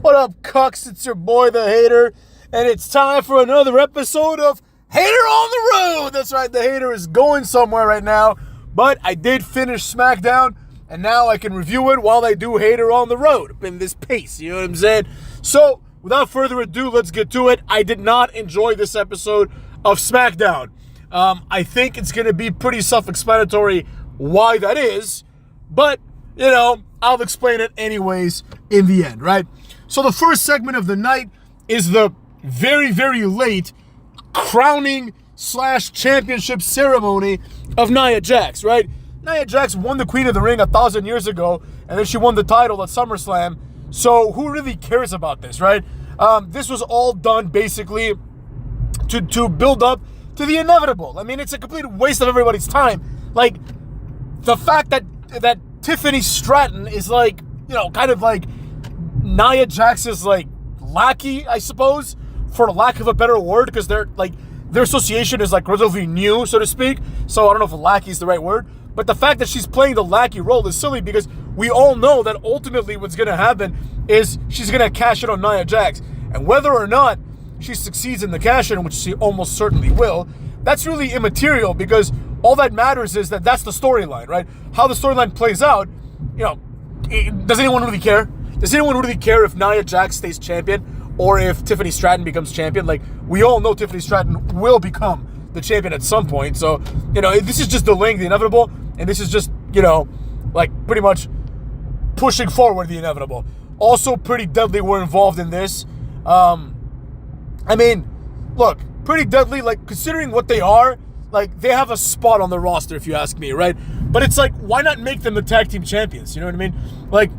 What up, cucks? It's your boy, the Hater, and it's time for another episode of Hater on the Road. That's right, the Hater is going somewhere right now, but I did finish Smackdown, and now I can review it while I do Hater on the Road in this pace, you know what I'm saying? So, without further ado, let's get to it. I did not enjoy this episode of Smackdown. I think it's going to be pretty self-explanatory why that is, but, you know, I'll explain it anyways in the end, right? So the first segment of the night is the very, very late crowning / championship ceremony of Nia Jax, right? Nia Jax won the Queen of the Ring 1,000 years ago, and then she won the title at SummerSlam. So who really cares about this, right? This was all done basically to build up to the inevitable. I mean, it's a complete waste of everybody's time. Like, the fact that Tiffany Stratton is like, you know, kind of like Nia Jax's like lackey, I suppose, for lack of a better word, because their association is like relatively new, so to speak. So I don't know if lackey is the right word, but the fact that she's playing the lackey role is silly because we all know that ultimately what's going to happen is she's going to cash in on Nia Jax, and whether or not she succeeds in the cash in, which she almost certainly will, that's really immaterial because all that matters is that that's the storyline, right? How the storyline plays out, you know, does anyone really care? Does anyone really care if Nia Jax stays champion or if Tiffany Stratton becomes champion? Like, we all know Tiffany Stratton will become the champion at some point. So, you know, this is just delaying the inevitable, and this is just, you know, like pretty much pushing forward the inevitable. Also, Pretty Deadly were involved in this. I mean, look, Pretty Deadly, like, considering what they are, like, they have a spot on the roster, if you ask me, right? But it's like, why not make them the tag team champions? You know what I mean? Like,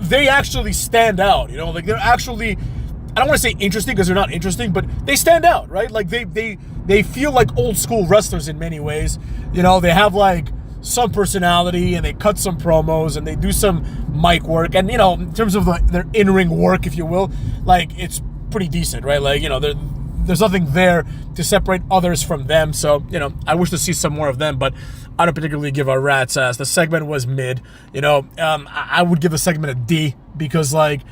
they actually stand out, you know? Like, they're actually, I don't want to say interesting because they're not interesting, but they stand out, right? Like, they feel like old school wrestlers in many ways. You know, they have, like, some personality, and they cut some promos, and they do some mic work. And, you know, in terms of their in-ring work, if you will, like, it's pretty decent, right? Like, you know, there's nothing there to separate others from them. So, you know, I wish to see some more of them, but I don't particularly give a rat's ass. The segment was mid, you know. I would give the segment a D because, like,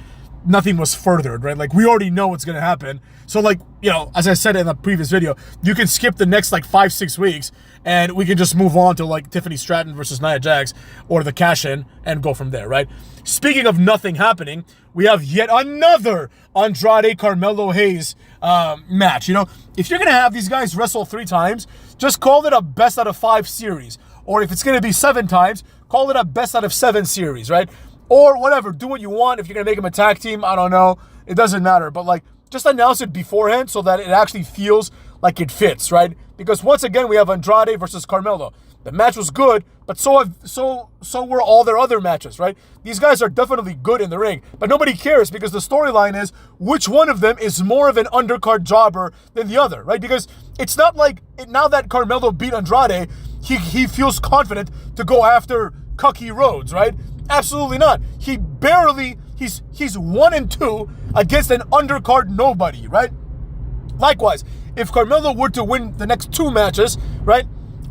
nothing was furthered, right? Like, we already know what's going to happen. So, like, you know, as I said in the previous video, you can skip the next, like, 5-6 weeks, and we can just move on to, like, Tiffany Stratton versus Nia Jax or the cash-in and go from there, right? Speaking of nothing happening, we have yet another Andrade Carmelo Hayes match. You know, if you're going to have these guys wrestle 3 times, just call it a best out of 5 series. Or if it's going to be 7 times, call it a best out of 7 series, right? Or whatever, do what you want. If you're going to make them a tag team, I don't know. It doesn't matter. But, like, just announce it beforehand so that it actually feels like it fits, right? Because once again, we have Andrade versus Carmelo. The match was good, but so were all their other matches, right? These guys are definitely good in the ring, but nobody cares because the storyline is which one of them is more of an undercard jobber than the other, right? Because it's not like now that Carmelo beat Andrade, he feels confident to go after Cucky Rhodes, right? Absolutely not. He's 1-2 against an undercard nobody, right? Likewise, if Carmelo were to win the next 2 matches, right,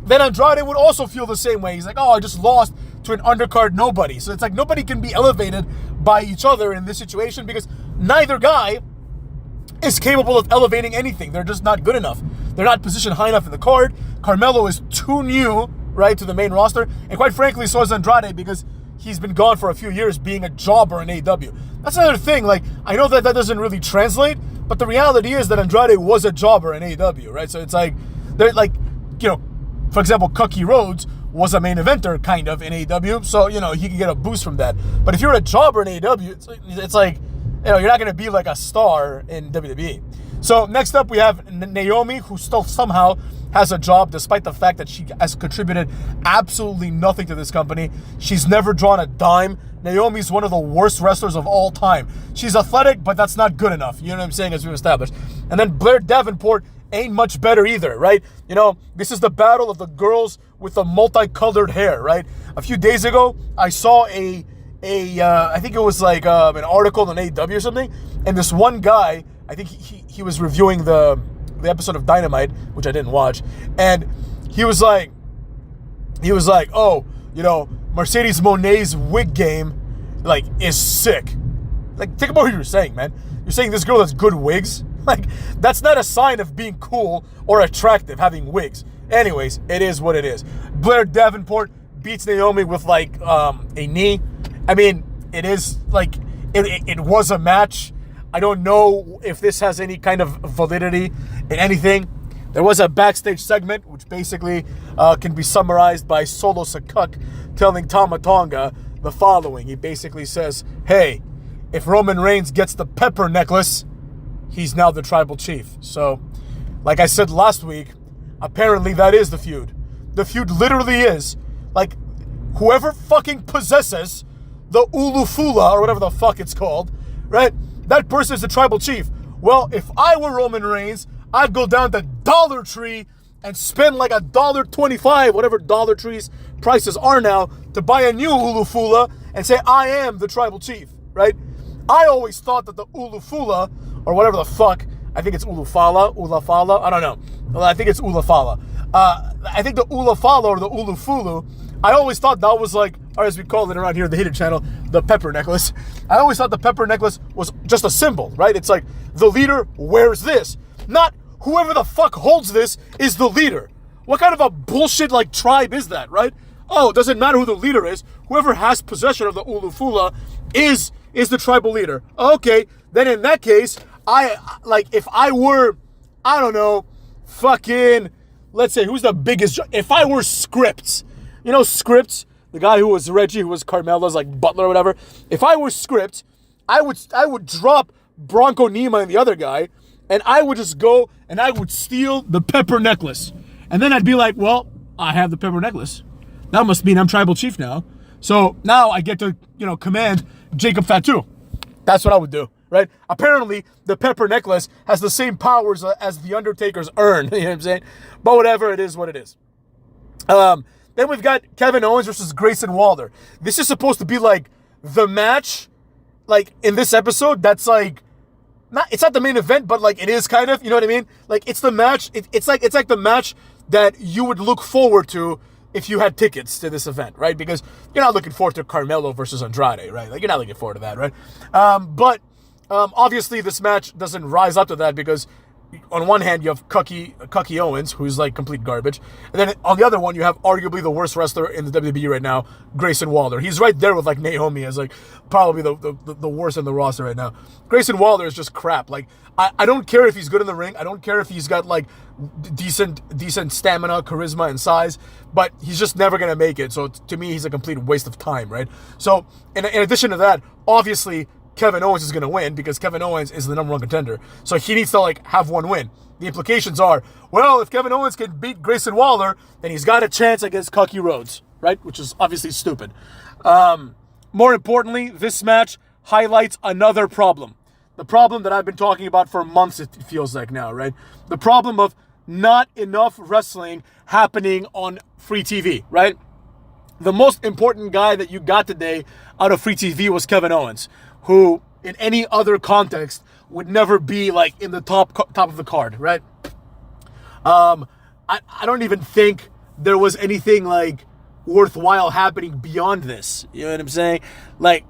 then Andrade would also feel the same way. He's like, oh, I just lost to an undercard nobody. So it's like nobody can be elevated by each other in this situation because neither guy is capable of elevating anything. They're just not good enough. They're not positioned high enough in the card. Carmelo is too new, right, to the main roster. And quite frankly, so is Andrade because he's been gone for a few years being a jobber in AEW. That's another thing. Like, I know that doesn't really translate, but the reality is that Andrade was a jobber in AEW, right? So it's like, they're like, you know, for example, Cucky Rhodes was a main eventer, kind of, in AEW, so, you know, he can get a boost from that. But if you're a jobber in AEW, it's like, you know, you're not going to be like a star in WWE. So next up, we have Naomi, who still somehow has a job, despite the fact that she has contributed absolutely nothing to this company. She's never drawn a dime. Naomi's one of the worst wrestlers of all time. She's athletic, but that's not good enough. You know what I'm saying, as we've established. And then Blair Davenport ain't much better either, right? You know, this is the battle of the girls with the multicolored hair, right? A few days ago, I saw I think it was like an article on AEW or something, and this one guy, I think he was reviewing the episode of Dynamite, which I didn't watch, and he was like, oh, you know, Mercedes Moné's wig game, like, is sick. Like, think about what you're saying, man. You're saying this girl has good wigs? Like, that's not a sign of being cool or attractive, having wigs. Anyways, it is what it is. Blair Davenport beats Naomi with, like, a knee. I mean, it is, like, it was a match. I don't know if this has any kind of validity in anything. There was a backstage segment, which basically can be summarized by Solo Sakuk telling Tama Tonga the following. He basically says, hey, if Roman Reigns gets the pepper necklace, he's now the tribal chief. So, like I said last week, apparently that is the feud. The feud literally is, like, whoever fucking possesses the Ulufula, or whatever the fuck it's called, right? That person is the tribal chief. Well, if I were Roman Reigns, I'd go down to Dollar Tree and spend like $1.25, whatever Dollar Tree's prices are now, to buy a new Ulufula and say, I am the tribal chief, right? I always thought that the Ulufula, or whatever the fuck, I think it's Ulafala, I don't know. Well, I think it's Ulafala. I think the Ulafala or the Ulufulu, I always thought that was like, or as we call it around here, the Hated Channel, the pepper necklace. I always thought the pepper necklace was just a symbol, right? It's like, the leader wears this. Not whoever the fuck holds this is the leader. What kind of a bullshit, like, tribe is that, right? Oh, it doesn't matter who the leader is. Whoever has possession of the Ulufula is the tribal leader. Okay, then in that case, if I were, I don't know, fucking, let's say, who's the biggest, if I were Scripps, you know Scripps, the guy who was Reggie, who was Carmella's, like, butler or whatever, if I were Scripps, I would drop Bronco Nima and the other guy, and I would just go and I would steal the pepper necklace. And then I'd be like, well, I have the pepper necklace. That must mean I'm tribal chief now. So now I get to, command Jacob Fatu. That's what I would do, right? Apparently, the pepper necklace has the same powers as the Undertaker's urn. You know what I'm saying? But whatever, it is what it is. Then we've got Kevin Owens versus Grayson Waller. This is supposed to be like the match, like in this episode, that's like, it's not the main event, but like it is kind of, you know what I mean? Like it's the match, it's like the match that you would look forward to if you had tickets to this event, right? Because you're not looking forward to Carmelo versus Andrade, right? Like you're not looking forward to that, right? But obviously this match doesn't rise up to that because on one hand you have Cucky Owens, who's like complete garbage, and then on the other one you have arguably the worst wrestler in the WWE right now, Grayson Waller. He's right there with like Naomi as like probably the worst in the roster right now. Grayson Waller is just crap. Like I don't care if he's good in the ring. I don't care if he's got like decent stamina, charisma, and size, but he's just never gonna make it. So to me, he's a complete waste of time, right? So in addition to that, obviously Kevin Owens is going to win because Kevin Owens is the number one contender. So he needs to like have one win. The implications are, well, if Kevin Owens can beat Grayson Waller, then he's got a chance against Cucky Rhodes, right? Which is obviously stupid. More importantly, this match highlights another problem. The problem that I've been talking about for months, it feels like now, right? The problem of not enough wrestling happening on free TV, right? The most important guy that you got today out of free TV was Kevin Owens, who in any other context would never be like in the top of the card, right? I don't even think there was anything like worthwhile happening beyond this. You know what I'm saying? Like,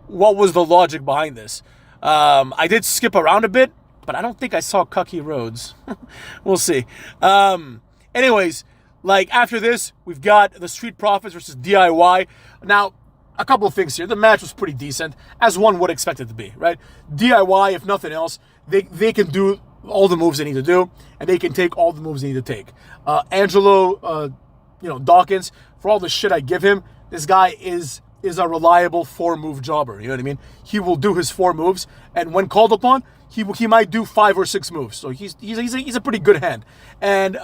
what was the logic behind this? I did skip around a bit, but I don't think I saw Cucky Rhodes. We'll see. Anyways, like after this, we've got the Street Profits versus DIY. Now, a couple of things here. The match was pretty decent, as one would expect it to be, right? DIY, if nothing else, they can do all the moves they need to do, and they can take all the moves they need to take. Angelo, Dawkins, for all the shit I give him, this guy is a reliable 4-move jobber. You know what I mean? He will do his 4 moves, and when called upon, he might do 5 or 6 moves. So he's a pretty good hand. And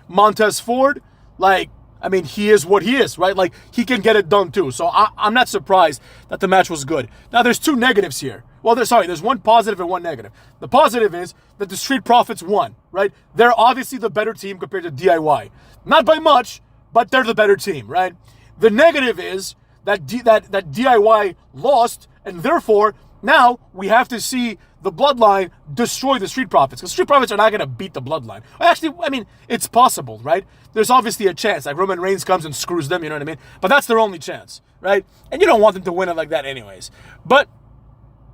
Montez Ford, like, I mean, he is what he is, right? Like, he can get it done too. So I'm not surprised that the match was good. Now, there's 2 negatives here. Well, there's 1 positive and 1 negative. The positive is that the Street Profits won, right? They're obviously the better team compared to DIY. Not by much, but they're the better team, right? The negative is that that DIY lost, and therefore, now we have to see the Bloodline destroy the Street Profits. Because Street Profits are not going to beat the Bloodline. Actually, I mean, it's possible, right? There's obviously a chance. Like, Roman Reigns comes and screws them, you know what I mean? But that's their only chance, right? And you don't want them to win it like that anyways. But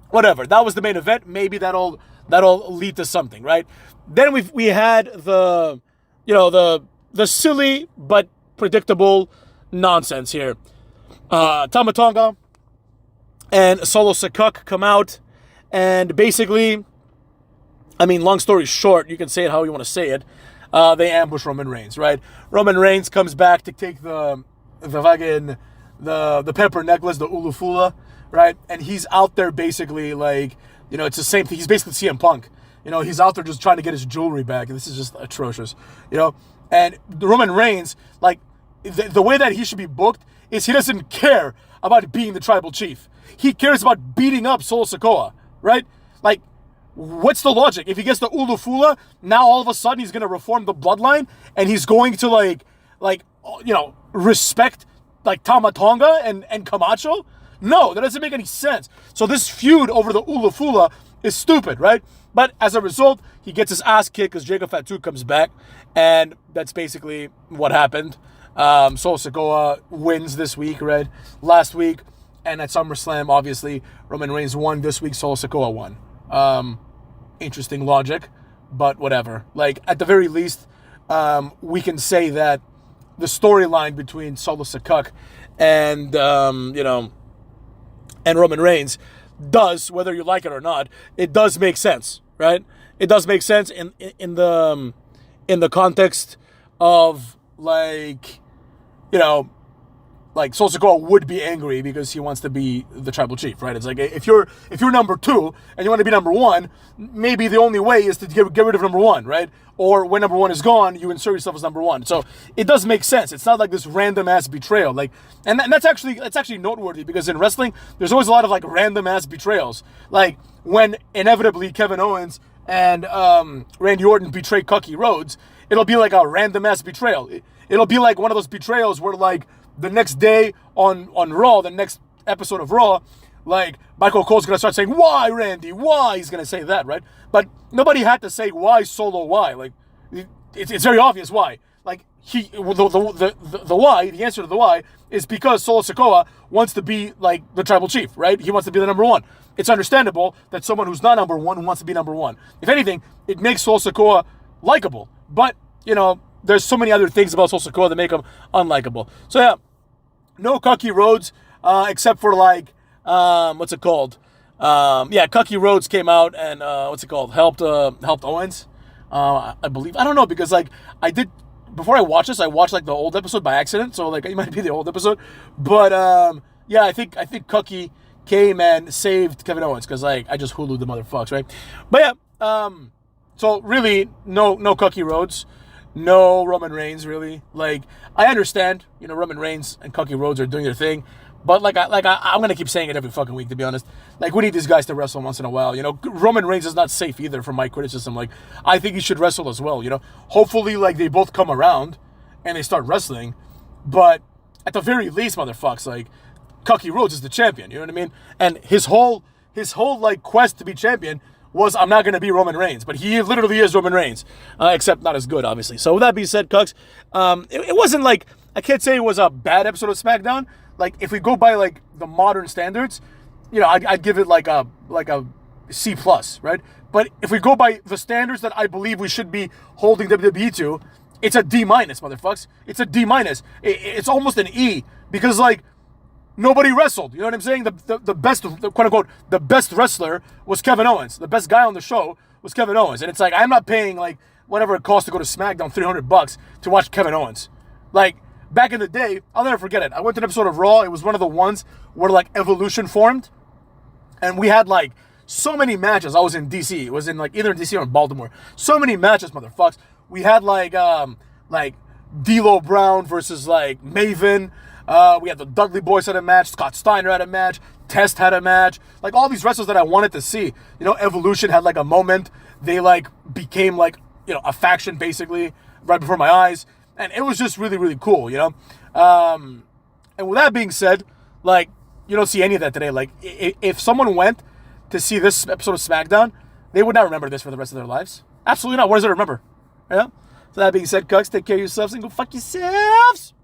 whatever. That was the main event. Maybe that'll lead to something, right? Then we had the silly but predictable nonsense here. Tama Tonga and Solo Sikoa come out, and basically, I mean, long story short, you can say it how you want to say it. They ambush Roman Reigns, right? Roman Reigns comes back to take the pepper necklace, the Ulufula, right? And he's out there basically like, it's the same thing. He's basically CM Punk. He's out there just trying to get his jewelry back. And this is just atrocious, And the Roman Reigns, like, the way that he should be booked is he doesn't care about being the tribal chief. He cares about beating up Solo Sikoa, right? Like, what's the logic? If he gets the Ulufula, now all of a sudden he's going to reform the bloodline and he's going to respect like Tama Tonga and Camacho? No, that doesn't make any sense. So this feud over the Ulufula is stupid, right? But as a result, he gets his ass kicked because Jacob Fatu comes back, and that's basically what happened. Solo Sikoa wins this week, right? Last week, and at SummerSlam, obviously, Roman Reigns won. This week, Solo Sikoa won. Interesting logic, but whatever. Like, at the very least, we can say that the storyline between Solo Sikoa and Roman Reigns does, whether you like it or not, it does make sense, right? It does make sense in the context of like Solo Sikoa would be angry because he wants to be the tribal chief, right? It's like if you're number 2 and you want to be number 1, maybe the only way is to get rid of number 1, right? Or when number 1 is gone, you insert yourself as number 1. So it does make sense. It's not like this random ass betrayal, like, and that's actually noteworthy because in wrestling, there's always a lot of like random ass betrayals, like when inevitably Kevin Owens and Randy Orton betray Cookie Rhodes, it'll be like a random ass betrayal. It'll be like one of those betrayals where like the next day on Raw, the next episode of Raw, like Michael Cole's gonna start saying, "Why, Randy? Why?" He's gonna say that, right? But nobody had to say why Solo. Why? Like it's very obvious why. Like the why, the answer to the why is because Solo Sikoa wants to be like the tribal chief, right? He wants to be the number 1. It's understandable that someone who's not number 1 wants to be number 1. If anything, it makes Solo Sikoa likable. But there's so many other things about Solo Sikoa that make him unlikable. So yeah, no Cookie Rhodes, except for like, what's it called? Cookie Rhodes came out and helped Owens. I believe. I don't know, because like before I watched this, I watched like the old episode by accident, so like it might be the old episode. But I think Cookie came and saved Kevin Owens because like I just Hulu'd the motherfucks, right? But yeah, so really no Cookie Rhodes. No Roman Reigns, really. Like, I understand, Roman Reigns and Cookie Rhodes are doing their thing, but I'm gonna keep saying it every fucking week, to be honest. Like, we need these guys to wrestle once in a while. Roman Reigns is not safe either from my criticism. Like, I think he should wrestle as well. Hopefully, like, they both come around and they start wrestling, but at the very least, motherfucks, like, Cookie Rhodes is the champion. You know what I mean? And his whole like quest to be champion was, I'm not going to be Roman Reigns, but he literally is Roman Reigns, except not as good, obviously. So with that being said, Cucks, it wasn't like, I can't say it was a bad episode of SmackDown. Like, if we go by like the modern standards, I'd give it like a C+, right? But if we go by the standards that I believe we should be holding WWE to, it's a D-, motherfucks. It's a D-. It's almost an E, because like, nobody wrestled. You know what I'm saying? The best, quote unquote, the best wrestler was Kevin Owens. The best guy on the show was Kevin Owens. And it's like, I'm not paying like whatever it costs to go to SmackDown, $300 to watch Kevin Owens. Like, back in the day, I'll never forget it. I went to an episode of Raw. It was one of the ones where like Evolution formed. And we had like so many matches. I was in DC. It was in like either in DC or in Baltimore. So many matches, motherfucks. We had like D'Lo Brown versus like Maven. We had the Dudley Boys had a match. Scott Steiner had a match. Test had a match. Like, all these wrestlers that I wanted to see. Evolution had like a moment. They like became like, a faction basically right before my eyes. And it was just really, really cool, And with that being said, like, you don't see any of that today. Like, if someone went to see this episode of SmackDown, they would not remember this for the rest of their lives. Absolutely not. What does it remember? Yeah? So that being said, Cucks, take care of yourselves and go fuck yourselves.